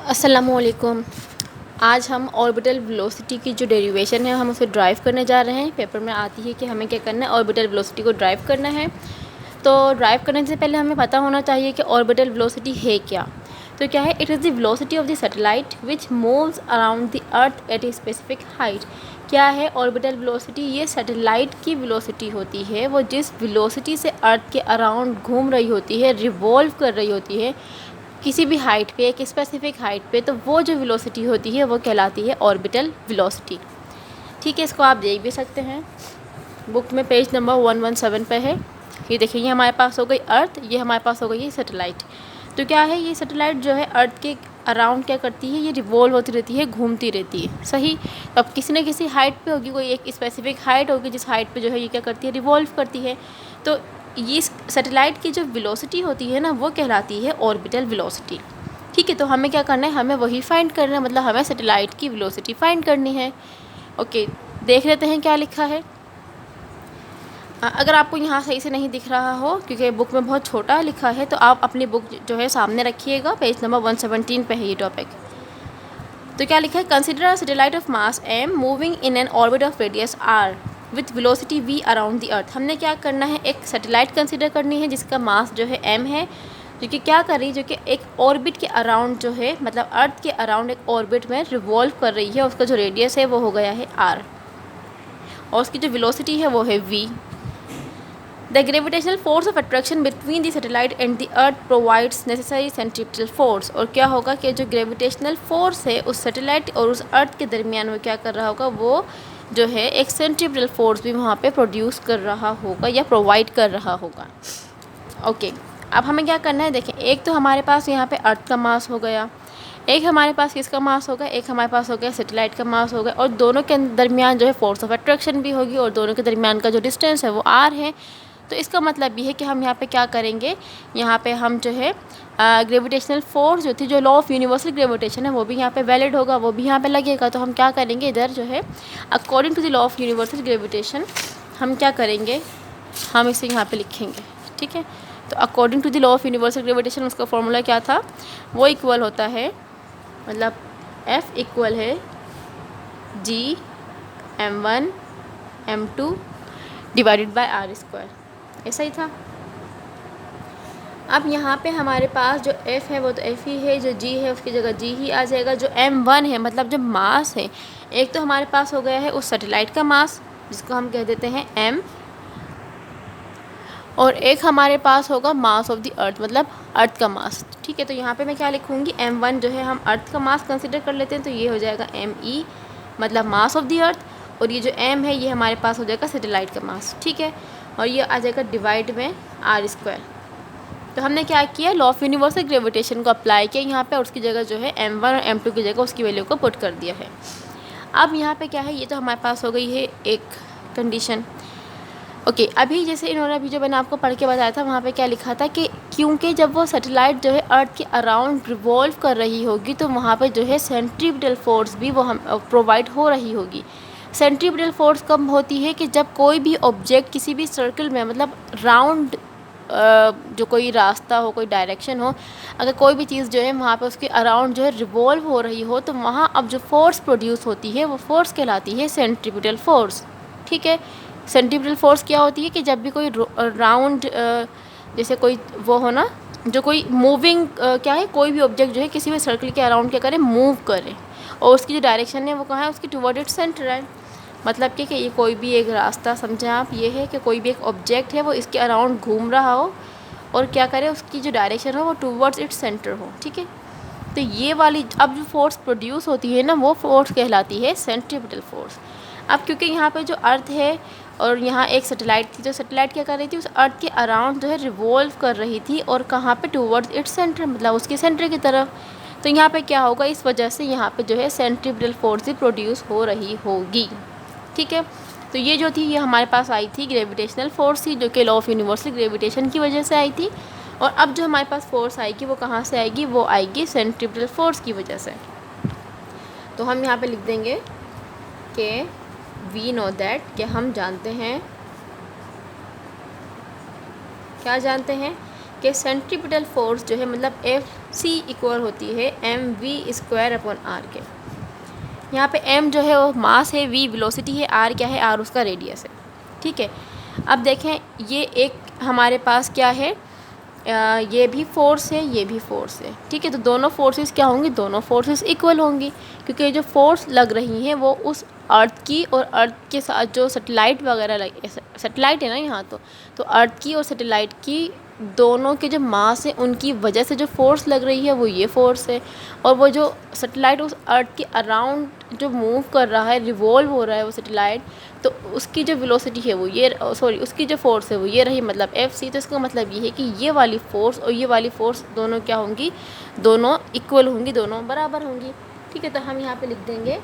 अस्सलामुअलैकुम। आज हम ऑर्बिटल वेलोसिटी की जो डेरिवेशन है हम उसे ड्राइव करने जा रहे हैं। पेपर में आती है कि हमें क्या करना है, ऑर्बिटल वेलोसिटी को ड्राइव करना है। तो ड्राइव करने से पहले हमें पता होना चाहिए कि ऑर्बिटल वेलोसिटी है क्या। तो क्या है, it is the velocity of the satellite which moves around the earth at a specific height. क्या है ऑर्बिटल वेलोसिटी? ये सैटेलाइट की वेलोसिटी होती है, वो जिस वेलोसिटी से अर्थ के अराउंड घूम रही होती है, रिवॉल्व कर रही होती है किसी भी हाइट पे, एक स्पेसिफिक हाइट पे, तो वो जो वेलोसिटी होती है वो कहलाती है ऑर्बिटल वेलोसिटी। ठीक है, इसको आप देख भी सकते हैं, बुक में पेज नंबर 117 पे है। ये देखिए, ये हमारे पास हो गई अर्थ, ये हमारे पास हो गई ये सैटेलाइट। तो क्या है, ये सैटेलाइट जो है अर्थ के अराउंड क्या करती है, ये रिवॉल्व होती रहती है, घूमती रहती है। सही। तो अब किसी न किसी हाइट पे होगी, कोई एक स्पेसिफिक हाइट होगी जिस हाइट पे जो है ये क्या करती है, रिवॉल्व करती है। तो ये सैटेलाइट की जो वेलोसिटी होती है ना, वो कहलाती है ऑर्बिटल वेलोसिटी। ठीक है, तो हमें क्या करना है, हमें वही फाइंड करना है, मतलब हमें सैटेलाइट की वेलोसिटी फाइंड करनी है। ओके, देख लेते हैं क्या लिखा है। अगर आपको यहाँ सही से नहीं दिख रहा हो क्योंकि बुक में बहुत छोटा लिखा है, तो आप अपनी बुक जो है सामने रखिएगा, पेज नंबर 117 पे है ये टॉपिक। तो क्या लिखा है, consider a satellite of mass m moving in an orbit of radius r with velocity v around the earth. हमने क्या करना है, एक सैटेलाइट कंसिडर करनी है जिसका मास जो है m है, जो कि क्या कर रही है, जो कि एक ऑर्बिट के अराउंड जो है, मतलब अर्थ के अराउंड एक ऑर्बिट में रिवॉल्व कर रही है। उसका जो रेडियस है वो हो गया है r, और उसकी जो वेलोसिटी है वो है v। The gravitational force of attraction between the satellite and the earth provides necessary centripetal force। और क्या होगा कि जो ग्रेविटेशनल फोर्स है उस सैटेलाइट और उस अर्थ के दरमियान वो क्या कर रहा होगा, वो जो है एक सेंट्रीपिटल फोर्स भी वहाँ पे प्रोड्यूस कर रहा होगा या प्रोवाइड कर रहा होगा। ओके, अब हमें क्या करना है, देखें, एक तो हमारे पास यहाँ पे अर्थ का मास हो गया, एक हमारे पास किसका मास होगा, एक हमारे पास हो गया सैटेलाइट का मास होगा, और दोनों के दरमियान जो है फोर्स ऑफ अट्रैक्शन भी होगी, और दोनों के दरमियान का जो डिस्टेंस है वो r है। तो इसका मतलब ये है कि हम यहाँ पे क्या करेंगे, यहाँ पे हम जो है ग्रेविटेशनल फोर्स जो थी, जो लॉ ऑफ यूनिवर्सल ग्रेविटेशन है वो भी यहाँ पे वैलिड होगा, वो भी यहाँ पे लगेगा। तो हम क्या करेंगे, इधर जो है according to the law of universal gravitation हम क्या करेंगे, हम इसे यहाँ पे लिखेंगे। ठीक है, तो according to the law of universal gravitation उसका फॉर्मूला क्या था, वो इक्वल होता है, मतलब F इक्वल है G m1 m2 divided by r square. ऐसा ही था। अब यहाँ पे हमारे पास जो F है वो तो F ही है, जो G है उसकी जगह G ही आ जाएगा। जो m1 है, मतलब जो मास है, एक तो हमारे पास हो गया है उस सैटेलाइट का मास जिसको हम कह देते हैं m, और एक हमारे पास होगा मास ऑफ द अर्थ, मतलब अर्थ का मास। ठीक है, तो यहाँ पे मैं क्या लिखूँगी, m1 जो है हम अर्थ का मास कंसिडर कर लेते हैं, तो ये हो जाएगा me, मतलब मास ऑफ द अर्थ, और ये जो m है ये हमारे पास हो जाएगा सैटेलाइट का मास। ठीक है, और ये आ जाएगा डिवाइड में r स्क्वायर। तो हमने क्या किया, लॉ ऑफ यूनिवर्सल ग्रेविटेशन को अप्लाई किया यहाँ पे, और उसकी जगह जो है m1 और m2 की जगह उसकी वैल्यू को पुट कर दिया है। अब यहाँ पे क्या है, ये तो हमारे पास हो गई है एक कंडीशन। ओके, अभी जैसे इन्होंने अभी जो मैंने आपको पढ़ के बताया था, वहाँ पे क्या लिखा था कि क्योंकि जब वो सैटेलाइट जो है अर्थ के अराउंड रिवॉल्व कर रही होगी तो वहाँ पे जो है सेंट्रीपिटल फोर्स भी वो हम प्रोवाइड हो रही होगी। सेंट्रीपिटल फोर्स कब होती है कि जब कोई भी ऑब्जेक्ट किसी भी सर्कल में, मतलब राउंड जो कोई रास्ता हो, कोई डायरेक्शन हो, अगर कोई भी चीज़ जो है वहाँ पे उसके अराउंड जो है रिवॉल्व हो रही हो, तो वहाँ अब जो फोर्स प्रोड्यूस होती है वो फोर्स कहलाती है सेंट्रीपिटल फोर्स। ठीक है, सेंट्रीपिटल फोर्स क्या होती है कि जब भी कोई राउंड जैसे कोई वो हो ना, जो कोई मूविंग क्या है, कोई भी ऑब्जेक्ट जो है किसी भी सर्कल के अराउंड क्या करे, मूव करे, और उसकी जो डायरेक्शन है वो कहाँ है, उसकी टुवर्ड इट्स सेंटर है। मतलब कि ये कोई भी एक रास्ता समझें आप, ये है कि कोई भी एक ऑब्जेक्ट है वो इसके अराउंड घूम रहा हो और क्या करे, उसकी जो डायरेक्शन हो वो टुवर्ड्स इट्स सेंटर हो। ठीक है, तो ये वाली अब जो फोर्स प्रोड्यूस होती है ना, वो फोर्स कहलाती है सेंट्रीपिटल फोर्स। अब क्योंकि यहाँ पे जो अर्थ है और यहाँ एक सैटेलाइट थी, जो सैटेलाइट क्या कर रही थी, उस अर्थ के अराउंड जो है रिवॉल्व कर रही थी, और कहाँ पे, टुवर्ड्स इट्स सेंटर, मतलब उसके सेंटर की तरफ। तो यहाँ पे क्या होगा, इस वजह से यहाँ पे जो है सेंट्रीपिटल फोर्स ही प्रोड्यूस हो रही होगी। ठीक है, तो ये जो थी ये हमारे पास आई थी ग्रेविटेशनल फोर्स थी, जो कि लॉ ऑफ यूनिवर्सल ग्रेविटेशन की वजह से आई थी। और अब जो हमारे पास फोर्स आएगी वो कहाँ से आएगी, वो आएगी सेंट्रीपिटल फोर्स की वजह से। तो हम यहाँ पे लिख देंगे कि वी नो दैट, कि हम जानते हैं, क्या जानते हैं, कि सेंट्रीपिटल फोर्स जो है, मतलब F C इक्वल होती है mv² अपॉन r के। यहाँ पे m जो है वो मास है, v वेलोसिटी है, r क्या है, r उसका रेडियस है। ठीक है, अब देखें ये एक हमारे पास क्या है, ये भी फोर्स है, ये भी फोर्स है। ठीक है, तो दोनों फोर्सेस क्या होंगी, दोनों फोर्सेस इक्वल होंगी, क्योंकि जो फोर्स लग रही हैं वो उस अर्थ की और अर्थ के साथ जो सैटेलाइट वगैरह लगे, सैटेलाइट है ना यहाँ तो अर्थ की और सैटेलाइट की दोनों के जो मास है उनकी वजह से जो फोर्स लग रही है वो ये फोर्स है। और वो जो सैटेलाइट उस अर्थ के अराउंड जो मूव कर रहा है, रिवॉल्व हो रहा है वो सैटेलाइट, तो उसकी जो वेलोसिटी है वो ये, सॉरी उसकी जो फोर्स है वो ये रही, मतलब Fc। तो इसका मतलब ये है कि ये वाली फ़ोर्स और ये वाली फ़ोर्स दोनों क्या होंगी, दोनों इक्वल होंगी, दोनों बराबर होंगी। ठीक है, तो हम यहाँ पे लिख देंगे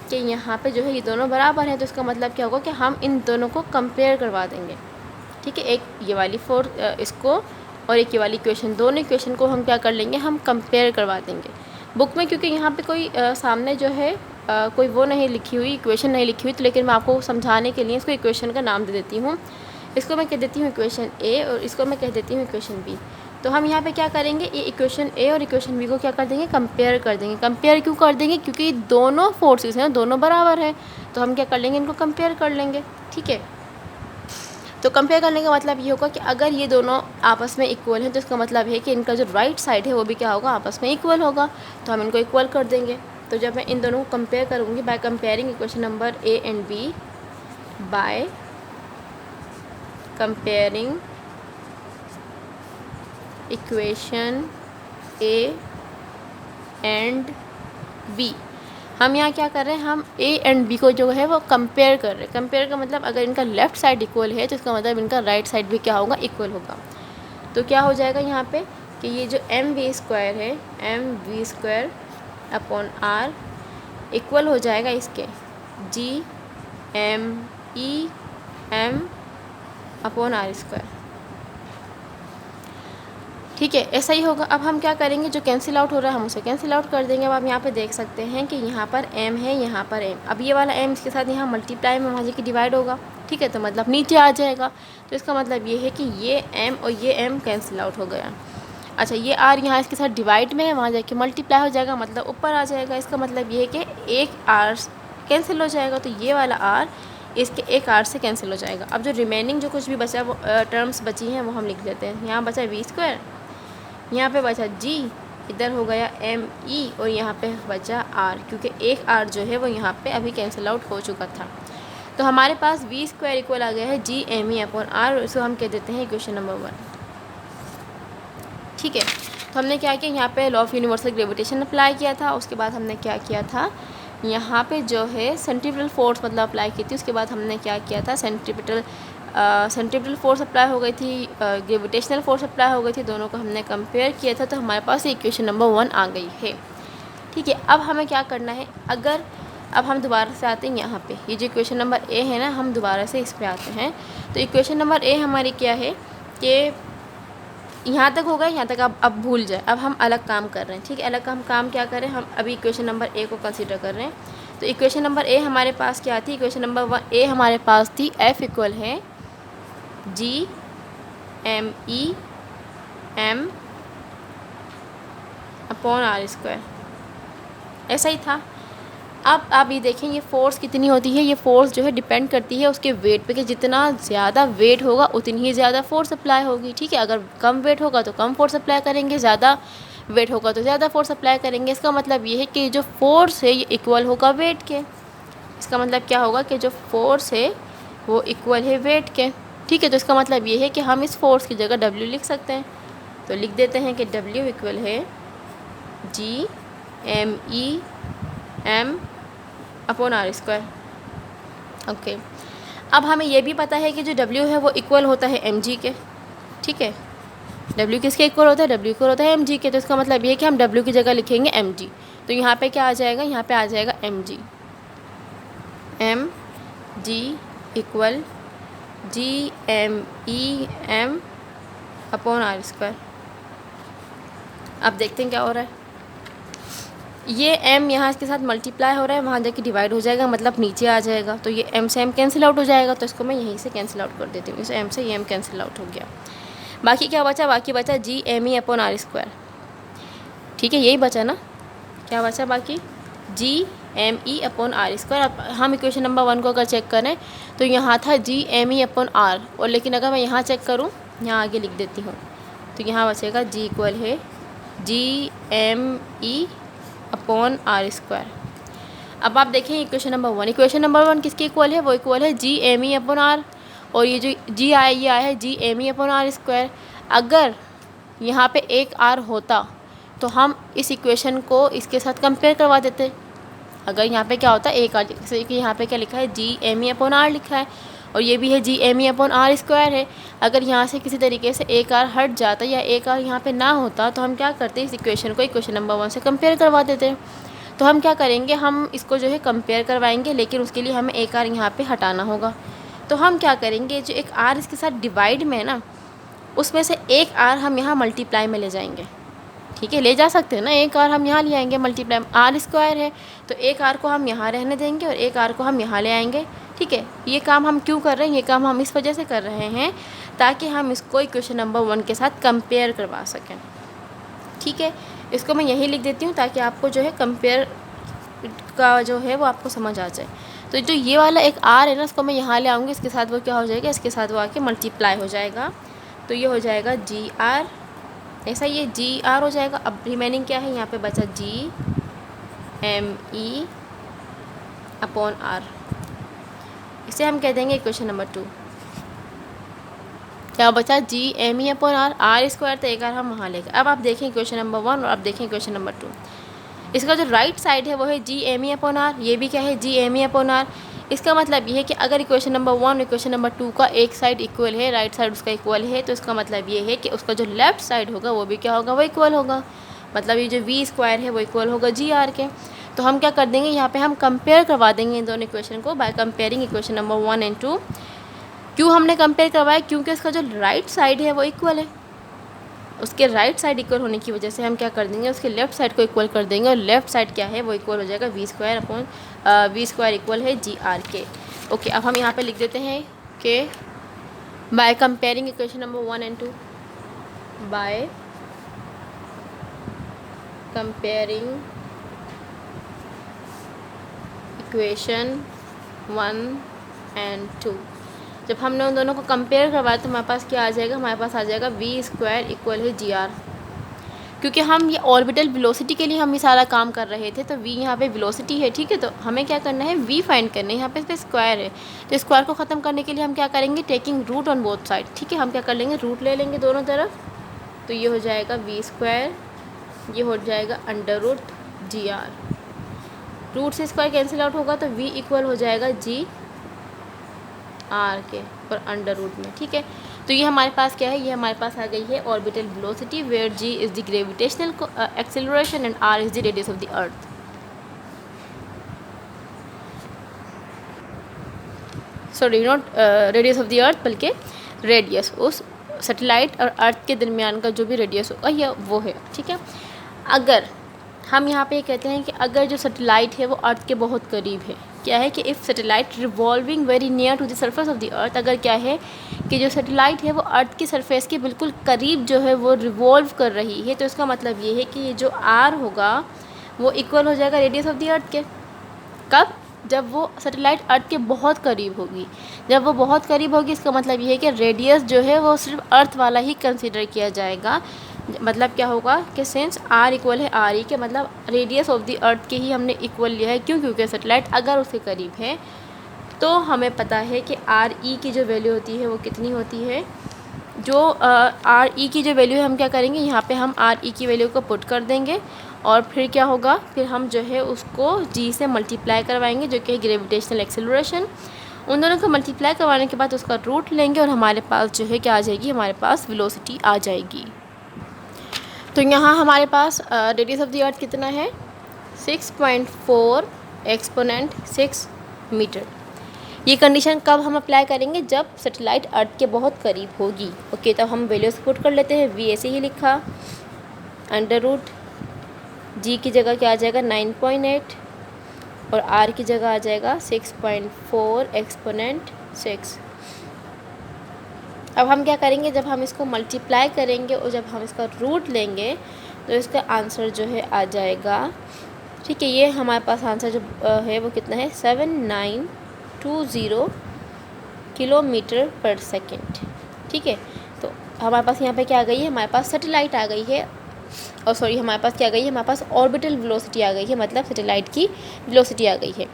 कि यहाँ पे जो है ये दोनों बराबर हैं, तो इसका मतलब क्या होगा कि हम इन दोनों को कंपेयर करवा देंगे। ठीक है, एक ये वाली इसको और एक ये वाली इक्वेशन, दोनों इक्वेशन को हम क्या कर लेंगे, हम कंपेयर करवा देंगे। बुक में क्योंकि यहाँ पे कोई सामने जो है कोई वो नहीं लिखी हुई, इक्वेशन नहीं लिखी हुई, तो लेकिन मैं आपको समझाने के लिए इसको इक्वेशन का नाम दे देती हूँ। इसको मैं कह देती हूँ इक्वेशन ए और इसको मैं कह देती हूँ इक्वेशन बी। तो हम यहाँ पे क्या करेंगे, ये इक्वेशन ए और इक्वेशन बी को क्या कर देंगे, कंपेयर कर देंगे। कंपेयर क्यों कर देंगे, क्योंकि दोनों फोर्सेस हैं, दोनों बराबर हैं, तो हम क्या कर लेंगे, इनको कंपेयर कर लेंगे। ठीक है, तो कंपेयर करने का मतलब ये होगा कि अगर ये दोनों आपस में इक्वल हैं तो इसका मतलब है कि इनका जो राइट साइड है वो भी क्या होगा, आपस में इक्वल होगा, तो हम इनको इक्वल कर देंगे। तो जब मैं इन दोनों को कंपेयर करूँगी by comparing equation number A and B, by comparing equation A and B, हम यहाँ क्या कर रहे हैं, हम ए एंड बी को जो है वो कंपेयर कर रहे हैं। कंपेयर का मतलब अगर इनका लेफ़्ट साइड इक्वल है तो इसका मतलब इनका राइट साइड भी क्या होगा, इक्वल होगा। तो क्या हो जाएगा यहाँ पे कि ये जो mv² है, mv² अपॉन r इक्वल हो जाएगा इसके GMEm अपॉन r²। ठीक है, ऐसा ही होगा। अब हम क्या करेंगे, जो कैंसिल आउट हो रहा है हम उसे कैंसिल आउट कर देंगे। अब आप यहाँ पे देख सकते हैं कि यहाँ पर m है, यहाँ पर m, अब ये वाला m इसके साथ यहाँ मल्टीप्लाई में वहाँ जाके डिवाइड होगा। ठीक है, तो मतलब नीचे आ जाएगा, तो इसका मतलब ये है कि ये m और ये m कैंसिल आउट हो गया। अच्छा, ये r यहाँ इसके साथ डिवाइड में है, वहाँ जाके मल्टीप्लाई हो जाएगा, मतलब ऊपर आ जाएगा। इसका मतलब ये है कि एक r कैंसिल हो जाएगा, तो ये वाला r इसके एक r से कैंसिल हो जाएगा। अब जो रिमेनिंग जो कुछ भी बचा वो टर्म्स बची हैं वो हम लिख लेते हैं। यहाँ बचा v², यहाँ पे बचा g, इधर हो गया me और यहाँ पे बचा r, क्योंकि एक r जो है वो यहाँ पे अभी कैंसिल आउट हो चुका था। तो हमारे पास v² इक्वल आ गया है GME अपॉन r, इसको हम कह देते हैं इक्वेशन नंबर 1। ठीक है, तो हमने क्या किया, यहाँ पे law of universal gravitation apply किया था, उसके बाद हमने क्या किया था, यहाँ पे जो है सेंट्रीपिटल फोर्स मतलब अप्लाई की थी, उसके बाद हमने क्या किया था, सेंट्रीपिटल फोर्स अप्लाई हो गई थी, ग्रेविटेशनल फोर्स अप्लाई हो गई थी, दोनों को हमने कंपेयर किया था, तो हमारे पास इक्वेशन नंबर 1 आ गई है। ठीक है, अब हमें क्या करना है, अब हम दोबारा से आते हैं यहाँ पे, ये जो इक्वेशन नंबर ए है ना, हम दोबारा से इस पे आते हैं। तो इक्वेशन नंबर ए हमारी क्या है कि यहाँ तक होगा, यहाँ तक अब भूल जाए, अब हम अलग काम कर रहे हैं। ठीक है, अलग हम काम क्या करें, हम अभी इक्वेशन नंबर ए को कंसीडर कर रहे हैं। तो इक्वेशन नंबर ए हमारे पास क्या थी, इक्वेशन नंबर 1 ए हमारे पास थी F इक्वल है GMEm अपॉन r², ऐसा ही था। अब आप ये देखें ये फ़ोर्स कितनी होती है, ये फ़ोर्स जो है डिपेंड करती है उसके वेट पे, कि जितना ज़्यादा वेट होगा उतनी ही ज़्यादा फोर्स अप्लाई होगी। ठीक है, अगर कम वेट होगा तो कम फोर्स अप्लाई करेंगे, ज़्यादा वेट होगा तो ज़्यादा फोर्स अप्लाई करेंगे। इसका मतलब ये है कि जो फोर्स है ये इक्वल होगा वेट के। इसका मतलब क्या होगा कि जो फोर्स है वो इक्वल है वेट के। ठीक है, तो इसका मतलब ये है कि हम इस फोर्स की जगह W लिख सकते हैं। तो लिख देते हैं कि W इक्वल है GMEm अपॉन r²। ओके, अब हमें ये भी पता है कि जो W है वो इक्वल होता है mg के। ठीक है, W किसके इक्वल होता है, W इक्वल होता है mg के। तो इसका मतलब ये है कि हम W की जगह लिखेंगे mg। तो यहाँ पे क्या आ जाएगा, यहाँ पे आ जाएगा mg equal GMEm upon r²। अब देखते हैं क्या हो रहा है, ये m यहाँ इसके साथ मल्टीप्लाई हो रहा है, वहाँ जाके डिवाइड हो जाएगा, मतलब नीचे आ जाएगा। तो ये m से m कैंसिल आउट हो जाएगा, तो इसको मैं यहीं से कैंसिल आउट कर देती हूँ। इस m से ये m कैंसिल आउट हो गया। बाकी क्या बचा, बाकी बचा GME अपॉन r²। ठीक है, यही बचा ना, क्या बचा बाकी, GME/r²। अब हम इक्वेशन नंबर 1 को अगर चेक करें तो यहाँ था GME/r, और लेकिन अगर मैं यहाँ चेक करूँ, यहाँ आगे लिख देती हूँ, तो यहाँ बचेगा G इक्वल है GME/r²। अब आप देखें इक्वेशन नंबर 1, इक्वेशन नंबर 1 किसके इक्वल है, वो इक्वल है GME/r, और ये जो G आया ये आया है GME/r²। अगर यहाँ पे एक r होता तो हम इस इक्वेशन को इसके साथ कंपेयर करवा देते। अगर यहाँ पे क्या होता है एक r, जैसे कि यहाँ पे क्या लिखा है GME/r लिखा है, और ये भी है GME/r² है। अगर यहाँ से किसी तरीके से एक r हट जाता या एक r यहाँ पे ना होता तो हम क्या करते, इस इक्वेशन को इक्वेशन नंबर 1 से कंपेयर करवा देते। तो हम क्या करेंगे, हम इसको जो है कंपेयर करवाएंगे, लेकिन उसके लिए हमें एक r यहाँ पे हटाना होगा। तो हम क्या करेंगे, जो एक r इसके साथ डिवाइड में है ना, उसमें से एक r हम यहाँ मल्टीप्लाई में ले जाएंगे। ठीक है, ले जा सकते हैं ना, एक r हम यहाँ ले आएंगे मल्टीप्लाई में, r² है तो एक r को हम यहाँ रहने देंगे और एक r को हम यहाँ ले आएंगे। ठीक है, ये काम हम क्यों कर रहे हैं, ये काम हम इस वजह से कर रहे हैं ताकि हम इसको इक्वेशन नंबर 1 के साथ कंपेयर करवा सकें। ठीक है, इसको मैं यही लिख देती हूँ ताकि आपको जो है कंपेयर का जो है वो आपको समझ आ जाए। तो जो ये वाला एक r है ना, इसको मैं यहाँ ले आऊँगी, इसके साथ वो क्या हो जाएगा, इसके साथ वो आके मल्टीप्लाई हो जाएगा, तो ये हो जाएगा GR, ऐसा ये GR हो जाएगा। अब रिमेनिंग क्या है, यहाँ पे बचा GME/r, इसे हम कह देंगे इक्वेशन नंबर 2। क्या बचा GME/r, r² तो एक r हम वहाँ लेंगे। अब आप देखें इक्वेशन नंबर 1 और अब देखें इक्वेशन नंबर 2। इसका जो राइट साइड है वो है GME/r, ये भी क्या है GME/r। इसका मतलब ये है कि अगर इक्वेशन नंबर 1 और इक्वेशन नंबर 2 का एक साइड इक्वल है, राइट साइड उसका इक्वल है, तो इसका मतलब ये है कि उसका जो लेफ़्ट साइड होगा वो भी क्या होगा, वो इक्वल होगा। मतलब ये जो v² है वो इक्वल होगा GR के। तो हम क्या कर देंगे, यहाँ पे हम कंपेयर करवा देंगे इन दोनों इक्वेशन को bye comparing equation number 1 and 2। क्यों हमने कंपेयर करवाया, क्योंकि इसका जो राइट साइड है वो इक्वल है। उसके राइट साइड इक्वल होने की वजह से हम क्या कर देंगे, उसके लेफ़्ट साइड को इक्वल कर देंगे, और लेफ़्ट साइड क्या है वो इक्वल हो जाएगा v² इक्वल है GR के। ओके, अब हम यहाँ पे लिख देते हैं कि bye comparing equation number 1 and 2, bye comparing equation 1 and 2। जब हमने उन दोनों को कंपेयर करवाया तो हमारे पास क्या आ जाएगा, हमारे पास आ जाएगा v² इक्वल है GR। क्योंकि हम ये ऑर्बिटल वेलोसिटी के लिए हम ये सारा काम कर रहे थे, तो v यहाँ पे वेलोसिटी है। ठीक है, तो हमें क्या करना है, v फाइंड करना है। यहाँ पे इस पर स्क्वायर है, तो स्क्वायर को ख़त्म करने के लिए हम क्या करेंगे, taking root on both side. ठीक है, हम क्या कर लेंगे, रूट ले लेंगे दोनों तरफ, तो ये हो जाएगा v², ये हो जाएगा √GR। रूट से स्क्वायर कैंसिल आउट होगा तो v इक्वल हो जाएगा GR के और अंडर रूट में। ठीक है, तो ये हमारे पास क्या है, ये हमारे पास आ गई है orbital velocity where g is the gravitational acceleration and r is the radius of the earth. Sorry, not radius of the earth बल्कि रेडियस, उस सैटेलाइट और अर्थ के दरमियान का जो भी रेडियस होगा ये वो है। ठीक है, अगर हम यहाँ पे कहते हैं कि अगर जो सैटेलाइट है वो अर्थ के बहुत करीब है, क्या है कि if satellite revolving very near to the surface of the earth, अगर क्या है कि जो सैटेलाइट है वो अर्थ की सरफेस के बिल्कुल करीब जो है वो रिवॉल्व कर रही है, तो इसका मतलब ये है कि ये जो r होगा वो इक्वल हो जाएगा रेडियस ऑफ द अर्थ के। कब, जब वो सैटेलाइट अर्थ के बहुत करीब होगी। जब वो बहुत करीब होगी इसका मतलब ये है कि रेडियस जो है वो सिर्फ अर्थ वाला ही कंसिडर किया जाएगा। मतलब क्या होगा कि सिंस r इक्वल है r ई के, मतलब रेडियस ऑफ द अर्थ के ही हमने इक्वल लिया है। क्यों, क्योंकि सैटेलाइट अगर उसके करीब है तो हमें पता है कि r ई की जो वैल्यू होती है वो कितनी होती है। जो r ई की जो वैल्यू है हम क्या करेंगे, यहाँ पे हम r ई की वैल्यू को पुट कर देंगे और फिर क्या होगा, फिर हम जो है उसको g से मल्टीप्लाई करवाएंगे जो कि ग्रेविटेशनल एक्सेलरेशन। उन दोनों को मल्टीप्लाई करवाने के बाद उसका रूट लेंगे और हमारे पास जो है क्या आ जाएगी, हमारे पास वेलोसिटी आ जाएगी। तो यहाँ हमारे पास रेडियस ऑफ द अर्थ कितना है, 6.4 एक्सपोनेंट 6 मीटर। ये कंडीशन कब हम अप्लाई करेंगे, जब सैटेलाइट अर्थ के बहुत करीब होगी। ओके, तब हम वैल्यूज पुट कर लेते हैं। v ऐसे ही लिखा, अंडर रूट g की जगह क्या आ जाएगा 9.8 और r की जगह आ जाएगा 6.4 एक्सपोनेंट 6। अब हम क्या करेंगे, जब हम इसको मल्टीप्लाई करेंगे और जब हम इसका रूट लेंगे तो इसका आंसर जो है आ जाएगा, ठीक है, ये हमारे पास आंसर जो है वो कितना है 7920 किलोमीटर पर सेकेंड। ठीक है, तो हमारे पास यहाँ पे क्या आ गई है, हमारे पास सैटेलाइट आ गई है, और सॉरी हमारे पास क्या आ गई है, हमारे पास ऑर्बिटल वेलोसिटी आ गई है, मतलब सैटेलाइट की वेलोसिटी आ गई है।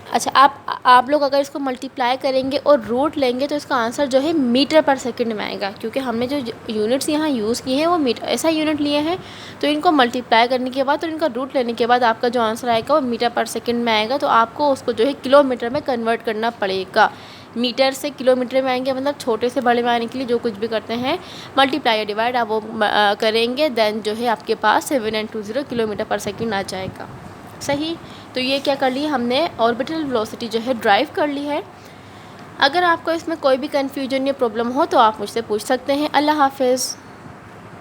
अच्छा, आप लोग अगर इसको मल्टीप्लाई करेंगे और रूट लेंगे तो इसका आंसर जो है मीटर पर सेकंड में आएगा, क्योंकि हमने जो यूनिट्स यहाँ यूज़ किए हैं वो मीटर ऐसा यूनिट लिए हैं, तो इनको मल्टीप्लाई करने के बाद और इनका रूट लेने के बाद आपका जो आंसर आएगा वो मीटर पर सेकंड में आएगा। तो आपको उसको जो है किलोमीटर में कन्वर्ट करना पड़ेगा। मीटर से किलोमीटर में आएंगे, मतलब छोटे से बड़े में आने के लिए जो कुछ भी करते हैं मल्टीप्लाई या डिवाइड आप वो करेंगे, देन जो है आपके पास 7920 किलोमीटर पर सेकंड आ जाएगा। सही, तो ये क्या कर ली हमने, ऑर्बिटल वेलोसिटी जो है ड्राइव कर ली है। अगर आपको इसमें कोई भी कन्फ्यूजन या प्रॉब्लम हो तो आप मुझसे पूछ सकते हैं। अल्लाह हाफिज़।